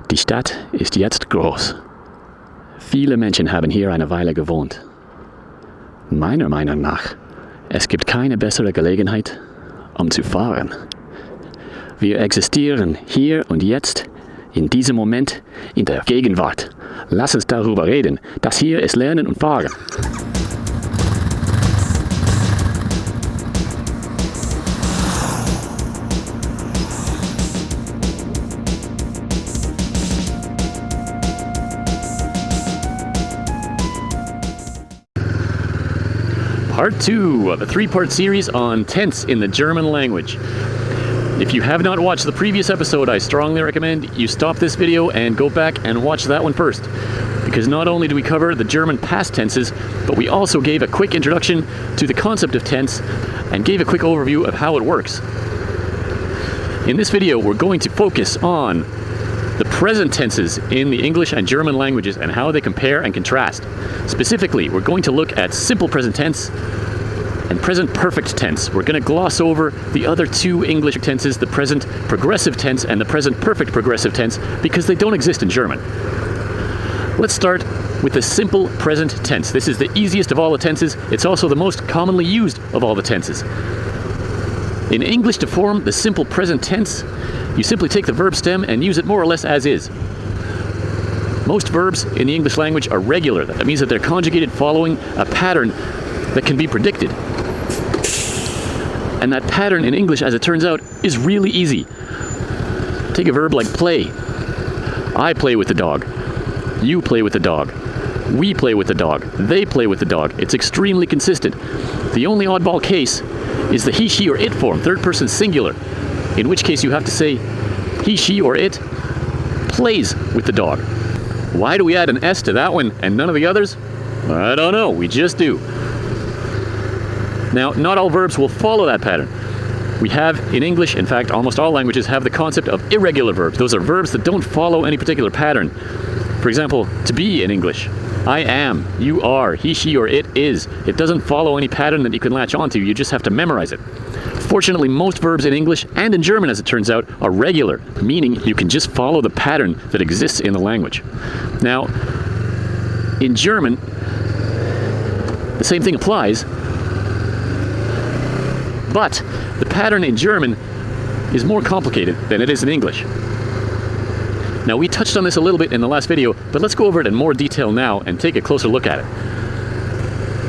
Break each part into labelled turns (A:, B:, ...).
A: Die Stadt ist jetzt groß. Viele Menschen haben hier eine Weile gewohnt. Meiner Meinung nach, es gibt keine bessere Gelegenheit, um zu fahren. Wir existieren hier und jetzt, in diesem Moment, in der Gegenwart. Lass uns darüber reden. Das hier ist Lernen und Fahren. Part 2 of a 3-part series on tense in the German language. If you have not watched the previous episode, I strongly recommend you stop this video and go back and watch that one first. Because not only do we cover the German past tenses, but we also gave a quick introduction to the concept of tense and gave a quick overview of how it works. In this video, we're going to focus on the present tenses in the English and German languages and how they compare and contrast. Specifically, we're going to look at simple present tense and present perfect tense. We're going to gloss over the other two English tenses, the present progressive tense and the present perfect progressive tense, because they don't exist in German. Let's start with the simple present tense. This is the easiest of all the tenses. It's also the most commonly used of all the tenses. In English, to form the simple present tense, you simply take the verb stem and use it more or less as is. Most verbs in the English language are regular. That means that they're conjugated following a pattern that can be predicted. And that pattern in English, as it turns out, is really easy. Take a verb like play. I play with the dog. You play with the dog. We play with the dog. They play with the dog. It's extremely consistent. The only oddball case is the he, she, or it form, third person singular, in which case you have to say he, she, or it plays with the dog. Why do we add an S to that one and none of the others? I don't know, we just do. Now, not all verbs will follow that pattern. We have in English, in fact, almost all languages have the concept of irregular verbs. Those are verbs that don't follow any particular pattern. For example, to be in English, I am, you are, he, she, or it is. It doesn't follow any pattern that you can latch onto, you just have to memorize it. Fortunately, most verbs in English and in German, as it turns out, are regular, meaning you can just follow the pattern that exists in the language. Now, in German, the same thing applies, but the pattern in German is more complicated than it is in English. Now, we touched on this a little bit in the last video, but let's go over it in more detail now and take a closer look at it.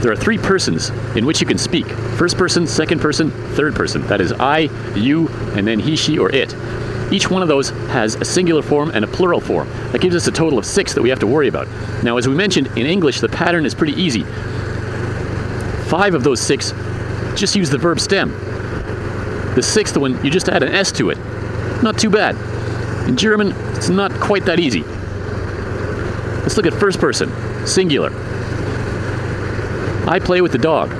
A: There are 3 persons in which you can speak. First person, second person, third person. That is I, you, and then he, she, or it. Each one of those has a singular form and a plural form. That gives us a total of 6 that we have to worry about. Now, as we mentioned, in English, the pattern is pretty easy. 5 of those 6 just use the verb stem. The 6th one, you just add an S to it. Not too bad. In German, it's not quite that easy. Let's look at first person, singular. I play with the dog.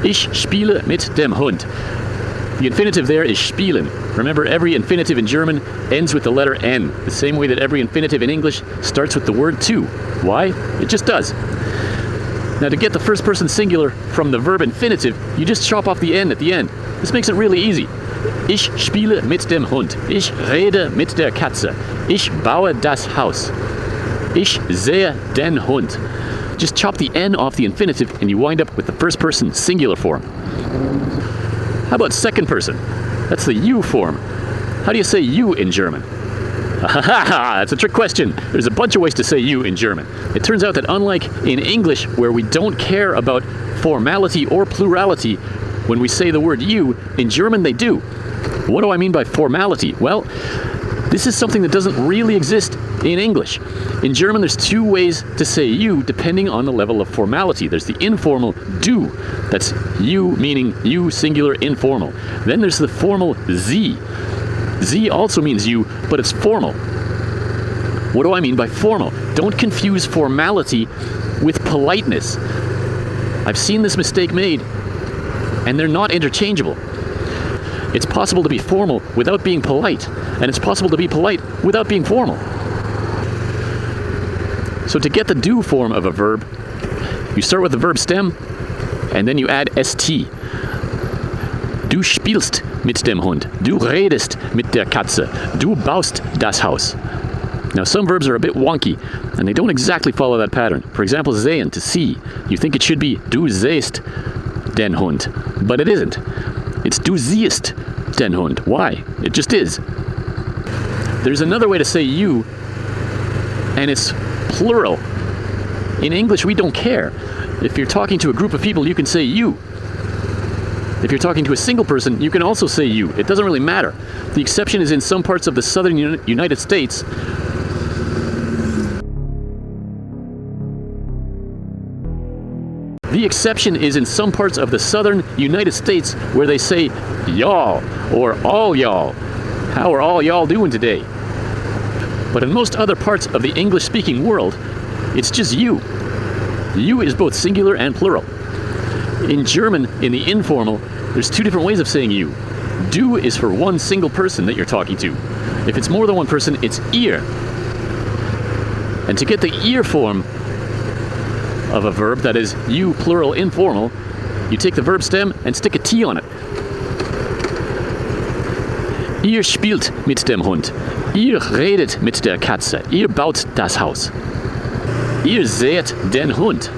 A: Ich spiele mit dem Hund. The infinitive there is spielen. Remember, every infinitive in German ends with the letter N, the same way that every infinitive in English starts with the word to. Why? It just does. Now, to get the first person singular from the verb infinitive, you just chop off the N at the end. This makes it really easy. Ich spiele mit dem Hund. Ich rede mit der Katze. Ich baue das Haus. Ich sehe den Hund. Just chop the N off the infinitive and you wind up with the first person singular form. How about second person? That's the you form. How do you say you in German? That's a trick question. There's a bunch of ways to say you in German. It turns out that unlike in English, where we don't care about formality or plurality, when we say the word you, in German they do. What do I mean by formality? Well, this is something that doesn't really exist in English. In German, there's 2 ways to say you depending on the level of formality. There's the informal du. That's you meaning you singular informal. Then there's the formal sie. Sie also means you, but it's formal. What do I mean by formal? Don't confuse formality with politeness. I've seen this mistake made, and they're not interchangeable. It's possible to be formal without being polite, and it's possible to be polite without being formal. So to get the do form of a verb, you start with the verb stem, and then you add st. Du spielst mit dem Hund. Du redest mit der Katze. Du baust das Haus. Now, some verbs are a bit wonky, and they don't exactly follow that pattern. For example, sehen, to see. You think it should be du siehst den Hund, but it isn't. It's du siehst den Hund. Why? It just is. There's another way to say you, and it's plural. In English, we don't care. If you're talking to a group of people, you can say you. If you're talking to a single person, you can also say you. It doesn't really matter. The exception is in some parts of the southern United States. The exception is in some parts of the southern United States where they say y'all or all y'all. How are all y'all doing today? But in most other parts of the English-speaking world, it's just you. You is both singular and plural. In German, in the informal, there's two different ways of saying you. Du is for one single person that you're talking to. If it's more than one person, it's ihr. And to get the ihr form of a verb, that is you plural informal, you take the verb stem and stick a T on it. Ihr spielt mit dem Hund. Ihr redet mit der Katze. Ihr baut das Haus. Ihr seht den Hund.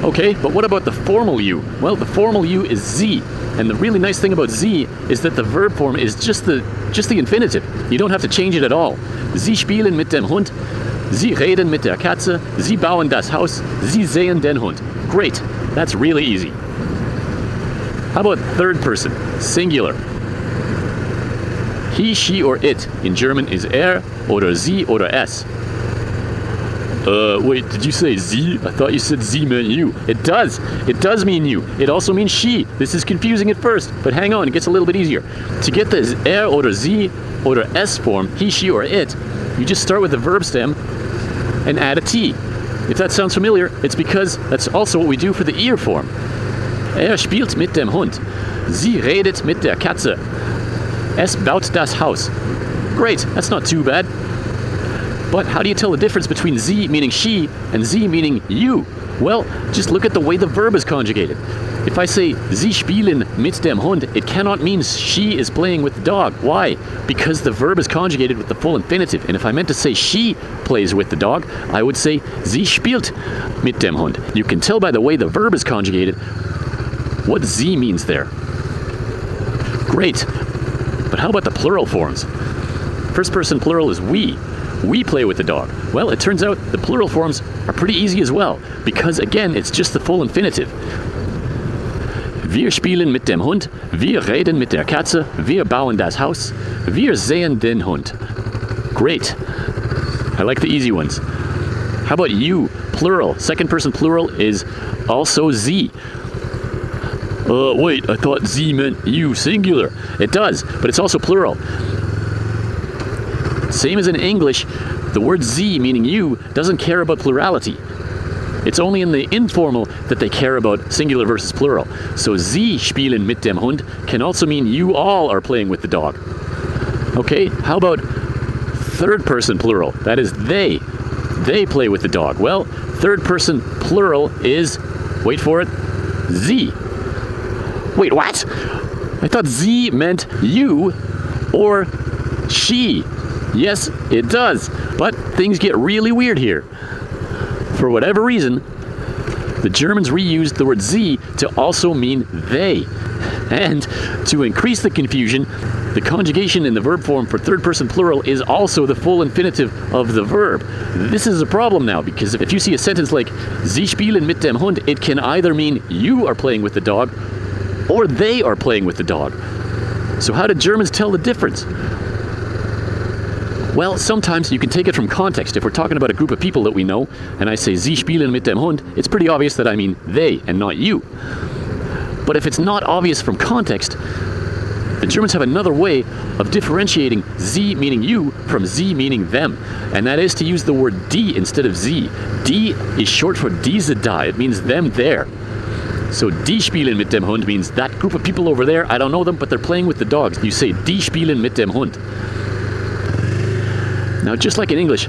A: Okay, but what about the formal you? Well, the formal you is sie. And the really nice thing about sie is that the verb form is just the infinitive. You don't have to change it at all. Sie spielen mit dem Hund. Sie reden mit der Katze. Sie bauen das Haus. Sie sehen den Hund. Great. That's really easy. How about third person? Singular. He, she, or it in German is er oder sie oder es. Wait, did you say sie? I thought you said sie meant you. It does. It does mean you. It also means she. This is confusing at first, but hang on, it gets a little bit easier. To get the er oder sie oder es form, he, she, or it, you just start with the verb stem and add a T. If that sounds familiar, it's because that's also what we do for the ihr form. Er spielt mit dem Hund. Sie redet mit der Katze. Es baut das Haus. Great, that's not too bad. But how do you tell the difference between sie meaning she and sie meaning you? Well, just look at the way the verb is conjugated. If I say sie spielen mit dem Hund, it cannot mean she is playing with the dog. Why? Because the verb is conjugated with the full infinitive. And if I meant to say she plays with the dog, I would say sie spielt mit dem Hund. You can tell by the way the verb is conjugated what sie means there. Great. But how about the plural forms? First person plural is we. We play with the dog. Well, it turns out the plural forms are pretty easy as well, because again, it's just the full infinitive. Wir spielen mit dem Hund, wir reden mit der Katze, wir bauen das Haus, wir sehen den Hund. Great. I like the easy ones. How about you, plural? Second person plural is also sie. Wait, I thought sie meant you, singular. It does, but it's also plural. Same as in English, the word sie, meaning you, doesn't care about plurality. It's only in the informal that they care about singular versus plural. So sie spielen mit dem Hund can also mean you all are playing with the dog. Okay, how about third person plural? That is they. They play with the dog. Well, third person plural is, wait for it, sie. Wait, what? I thought sie meant you or she. Yes, it does, but things get really weird here. For whatever reason, the Germans reused the word sie to also mean they. And to increase the confusion, the conjugation in the verb form for third person plural is also the full infinitive of the verb. This is a problem now, because if you see a sentence like Sie spielen mit dem Hund, it can either mean you are playing with the dog or they are playing with the dog. So how did Germans tell the difference? Well, sometimes you can take it from context. If we're talking about a group of people that we know, and I say Sie spielen mit dem Hund, it's pretty obvious that I mean they and not you. But if it's not obvious from context, the Germans have another way of differentiating sie meaning you from sie meaning them. And that is to use the word die instead of sie. Die is short for diese da. It means them there. So die spielen mit dem Hund means that group of people over there, I don't know them, but they're playing with the dogs. You say die spielen mit dem Hund. Now, just like in English,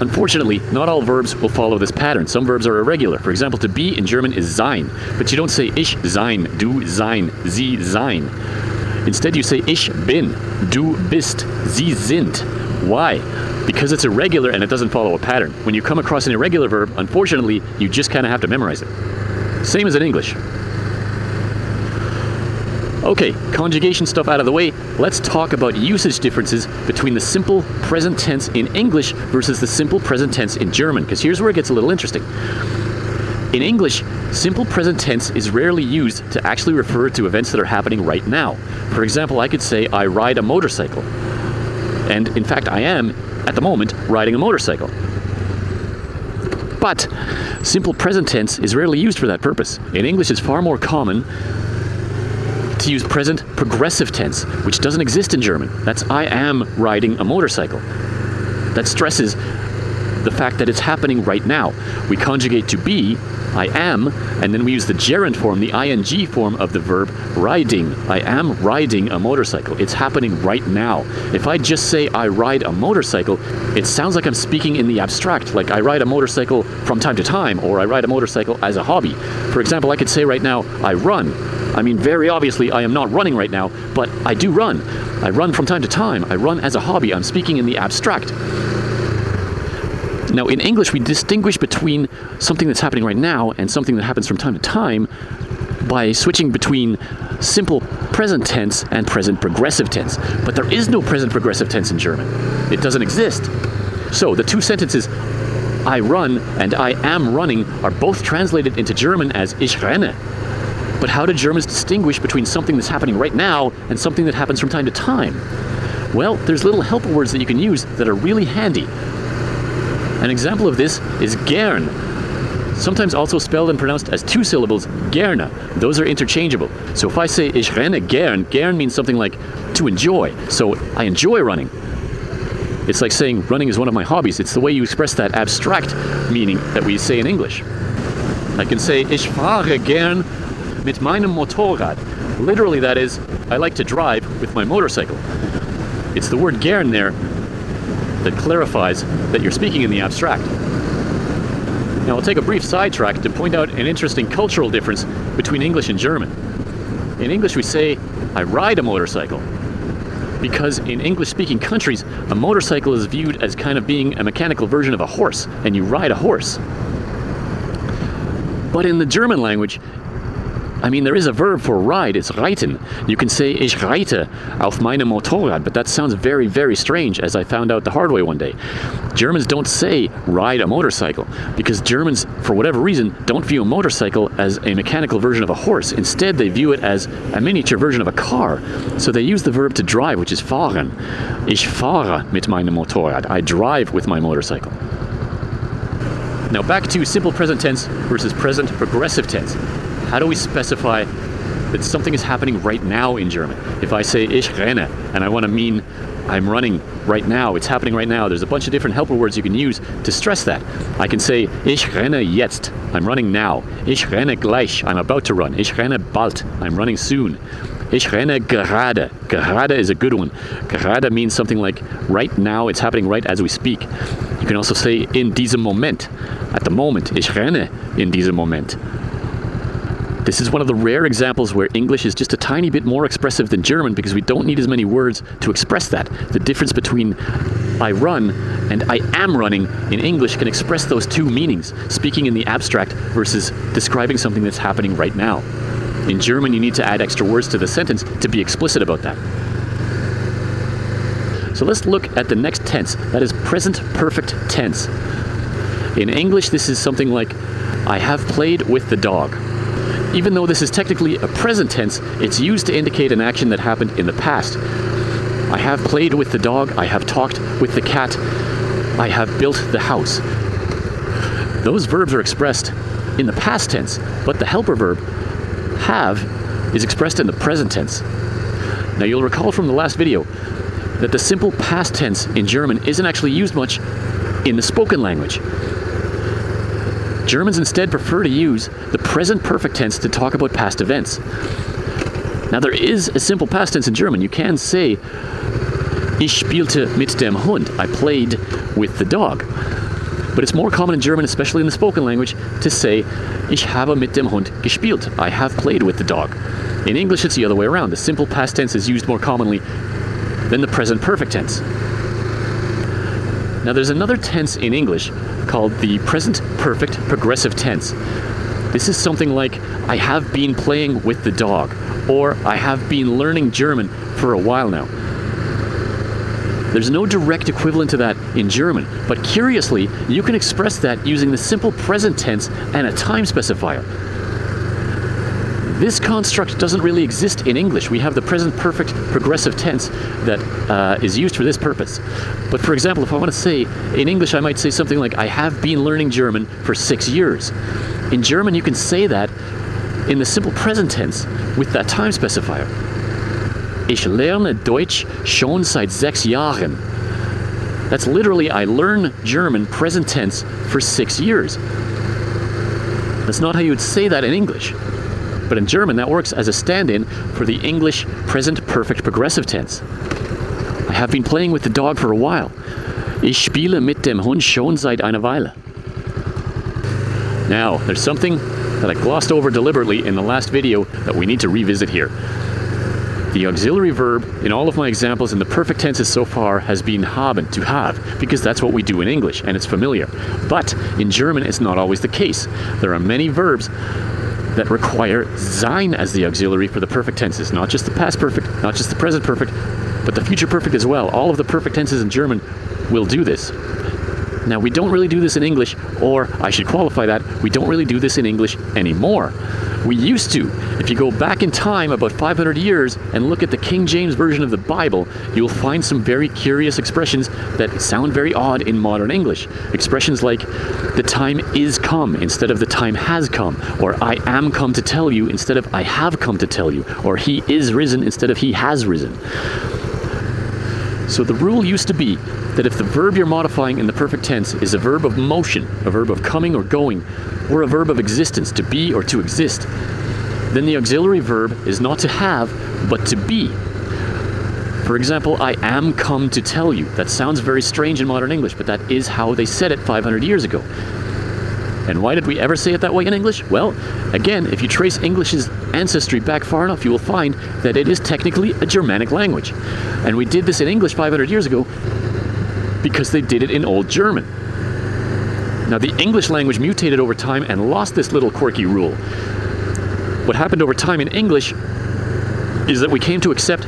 A: unfortunately, not all verbs will follow this pattern. Some verbs are irregular. For example, to be in German is sein, but you don't say ich sein, du sein, sie sein. Instead, you say ich bin, du bist, sie sind, Why? Because it's irregular and it doesn't follow a pattern. When you come across an irregular verb, unfortunately, you just kind of have to memorize it. Same as in English. Okay, conjugation stuff out of the way, let's talk about usage differences between the simple present tense in English versus the simple present tense in German, because here's where it gets a little interesting. In English, simple present tense is rarely used to actually refer to events that are happening right now. For example, I could say, I ride a motorcycle. And in fact, I am, at the moment, riding a motorcycle. But simple present tense is rarely used for that purpose. In English, it's far more common to use present progressive tense, which doesn't exist in German. That's I am riding a motorcycle. That stresses the fact that it's happening right now. We conjugate to be, I am, and then we use the gerund form, the ing form of the verb riding. I am riding a motorcycle. It's happening right now. If I just say I ride a motorcycle, it sounds like I'm speaking in the abstract, like I ride a motorcycle from time to time, or I ride a motorcycle as a hobby. For example, I could say right now, I run. I mean, very obviously, I am not running right now, but I do run. I run from time to time. I run as a hobby. I'm speaking in the abstract. Now, in English, we distinguish between something that's happening right now and something that happens from time to time by switching between simple present tense and present progressive tense. But there is no present progressive tense in German. It doesn't exist. So the two sentences, I run and I am running, are both translated into German as ich renne. But how do Germans distinguish between something that's happening right now and something that happens from time to time? Well, there's little helper words that you can use that are really handy. An example of this is gern, sometimes also spelled and pronounced as two syllables, gerne. Those are interchangeable. So if I say ich renne gern, gern means something like to enjoy. So I enjoy running. It's like saying running is one of my hobbies. It's the way you express that abstract meaning that we say in English. I can say ich fahre gern mit meinem Motorrad. Literally, that is, I like to drive with my motorcycle. It's the word gern there that clarifies that you're speaking in the abstract. Now, I'll take a brief sidetrack to point out an interesting cultural difference between English and German. In English, we say, I ride a motorcycle, because in English-speaking countries, a motorcycle is viewed as kind of being a mechanical version of a horse, and you ride a horse. But in the German language, I mean, there is a verb for ride, it's reiten. You can say, ich reite auf meinem Motorrad, but that sounds very, very strange, as I found out the hard way one day. Germans don't say ride a motorcycle, because Germans, for whatever reason, don't view a motorcycle as a mechanical version of a horse. Instead, they view it as a miniature version of a car. So they use the verb to drive, which is fahren. Ich fahre mit meinem Motorrad. I drive with my motorcycle. Now back to simple present tense versus present progressive tense. How do we specify that something is happening right now in German? If I say ich renne, and I want to mean I'm running right now, it's happening right now, there's a bunch of different helper words you can use to stress that. I can say ich renne jetzt, I'm running now. Ich renne gleich, I'm about to run. Ich renne bald, I'm running soon. Ich renne gerade. Gerade is a good one. Gerade means something like right now, it's happening right as we speak. You can also say in diesem Moment, at the moment. Ich renne in diesem Moment. This is one of the rare examples where English is just a tiny bit more expressive than German because we don't need as many words to express that. The difference between I run and I am running in English can express those two meanings, speaking in the abstract versus describing something that's happening right now. In German, you need to add extra words to the sentence to be explicit about that. So let's look at the next tense. That is present perfect tense. In English, this is something like, I have played with the dog. Even though this is technically a present tense, it's used to indicate an action that happened in the past. I have played with the dog, I have talked with the cat, I have built the house. Those verbs are expressed in the past tense, but the helper verb, have, is expressed in the present tense. Now you'll recall from the last video that the simple past tense in German isn't actually used much in the spoken language. Germans instead prefer to use the present perfect tense to talk about past events. Now there is a simple past tense in German. You can say, ich spielte mit dem Hund. I played with the dog. But it's more common in German, especially in the spoken language, to say, ich habe mit dem Hund gespielt. I have played with the dog. In English, it's the other way around. The simple past tense is used more commonly than the present perfect tense. Now there's another tense in English called the present perfect progressive tense. This is something like, I have been playing with the dog, or I have been learning German for a while now. There's no direct equivalent to that in German, but curiously, you can express that using the simple present tense and a time specifier. This construct doesn't really exist in English. We have the present perfect progressive tense that is used for this purpose. But for example, if I want to say, in English I might say something like, I have been learning German for 6 years. In German you can say that in the simple present tense with that time specifier. Ich lerne Deutsch schon seit 6 Jahren. That's literally, I learn German present tense for 6 years. That's not how you would say that in English. But in German, that works as a stand-in for the English present perfect progressive tense. I have been playing with the dog for a while. Ich spiele mit dem Hund schon seit einer Weile. Now, there's something that I glossed over deliberately in the last video that we need to revisit here. The auxiliary verb in all of my examples in the perfect tenses so far has been haben, to have, because that's what we do in English and it's familiar. But in German, it's not always the case. There are many verbs that require sein as the auxiliary for the perfect tenses, not just the past perfect, not just the present perfect, but the future perfect as well. All of the perfect tenses in German will do this. Now, we don't really do this in English, or I should qualify that, we don't really do this in English anymore. We used to. If you go back in time about 500 years and look at the King James Version of the Bible, you'll find some very curious expressions that sound very odd in modern English. Expressions like, the time is come instead of the time has come, or I am come to tell you instead of I have come to tell you, or he is risen instead of he has risen. So the rule used to be that if the verb you're modifying in the perfect tense is a verb of motion, a verb of coming or going, or a verb of existence, to be or to exist, then the auxiliary verb is not to have, but to be. For example, I am come to tell you. That sounds very strange in modern English, but that is how they said it 500 years ago. And why did we ever say it that way in English? Well, again, if you trace English's ancestry back far enough, you will find that it is technically a Germanic language. And we did this in English 500 years ago because they did it in Old German. Now, the English language mutated over time and lost this little quirky rule. What happened over time in English is that we came to accept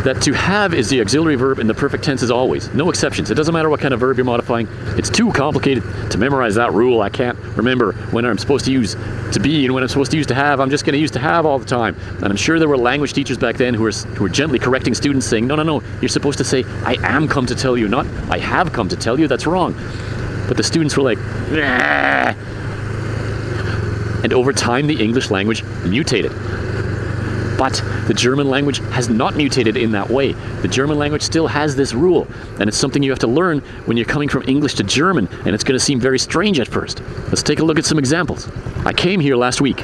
A: that to have is the auxiliary verb in the perfect tense as always. No exceptions. It doesn't matter what kind of verb you're modifying. It's too complicated to memorize that rule. I can't remember when I'm supposed to use to be and when I'm supposed to use to have. I'm just going to use to have all the time. And I'm sure there were language teachers back then who were gently correcting students saying, no, you're supposed to say, I am come to tell you, not I have come to tell you. That's wrong. But the students were like, nah. And over time, the English language mutated. But the German language has not mutated in that way. The German language still has this rule, and it's something you have to learn when you're coming from English to German, and it's going to seem very strange at first. Let's take a look at some examples. I came here last week.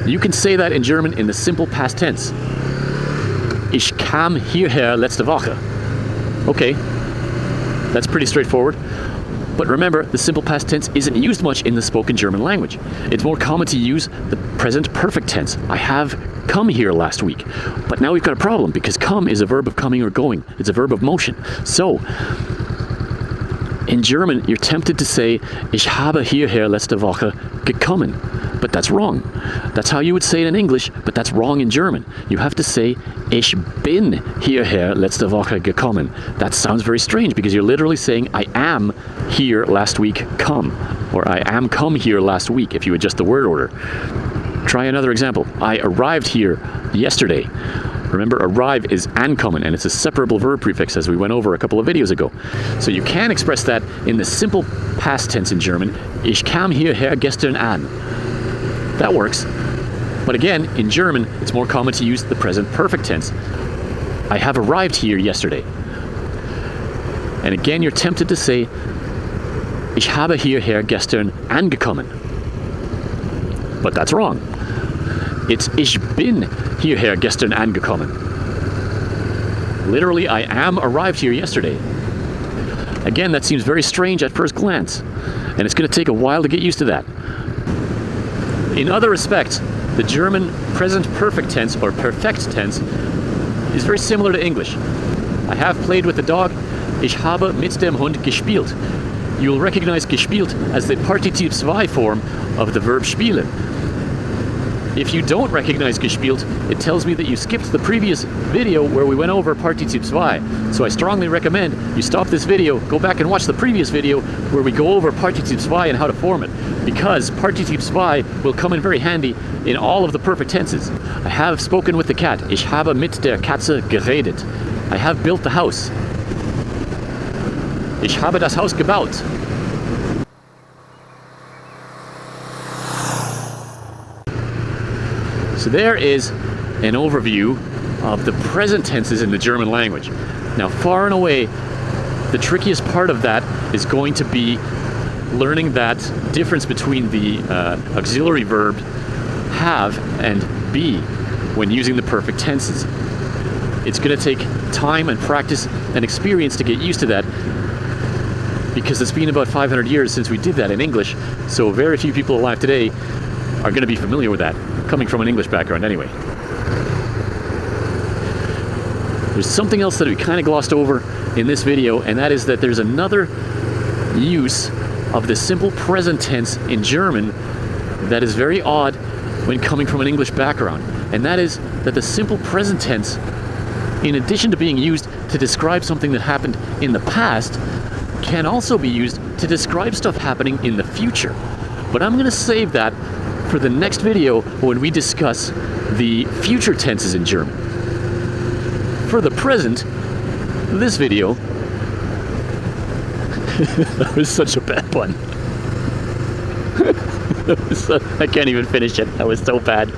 A: You can say that in German in the simple past tense. Ich kam hierher letzte Woche. Okay, that's pretty straightforward. But remember, the simple past tense isn't used much in the spoken German language. It's more common to use the present perfect tense. I have come here last week. But now we've got a problem because come is a verb of coming or going. It's a verb of motion. So, in German, you're tempted to say, Ich habe hierher letzte Woche gekommen. But that's wrong. That's how you would say it in English, but that's wrong in German. You have to say, Ich bin hierher letzte Woche gekommen. That sounds very strange because you're literally saying, I am here last week come. Or I am come here last week if you adjust the word order. Try another example. I arrived here yesterday. Remember, arrive is ankommen, and it's a separable verb prefix as we went over a couple of videos ago. So you can express that in the simple past tense in German. Ich kam hierher gestern an. That works. But again, in German, it's more common to use the present perfect tense. I have arrived here yesterday. And again, you're tempted to say, Ich habe hierher gestern angekommen. But that's wrong. It's Ich bin hierher gestern angekommen. Literally, I am arrived here yesterday. Again, that seems very strange at first glance, and it's going to take a while to get used to that. In other respects, the German present perfect tense or perfect tense is very similar to English. I have played with the dog. Ich habe mit dem Hund gespielt. You will recognize gespielt as the Partizip zwei form of the verb spielen. If you don't recognize gespielt, it tells me that you skipped the previous video where we went over Partizip zwei. So I strongly recommend you stop this video, go back and watch the previous video where we go over Partizip zwei and how to form it. Because Partizip zwei will come in very handy in all of the perfect tenses. I have spoken with the cat. Ich habe mit der Katze geredet. I have built the house. Ich habe das Haus gebaut. So there is an overview of the present tenses in the German language. Now, far and away, the trickiest part of that is going to be learning that difference between the auxiliary verb have and be when using the perfect tenses. It's going to take time and practice and experience to get used to that, because it's been about 500 years since we did that in English, so very few people alive today are going to be familiar with that, coming from an English background anyway. There's something else that we kind of glossed over in this video, and that is that there's another use of the simple present tense in German that is very odd when coming from an English background, and that is that the simple present tense, in addition to being used to describe something that happened in the past, can also be used to describe stuff happening in the future. But I'm going to save that for the next video when we discuss the future tenses in German. For the present, this video that was such a bad one. I can't even finish it. That was so bad.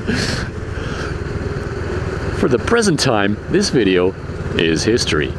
A: For the present time, this video is history.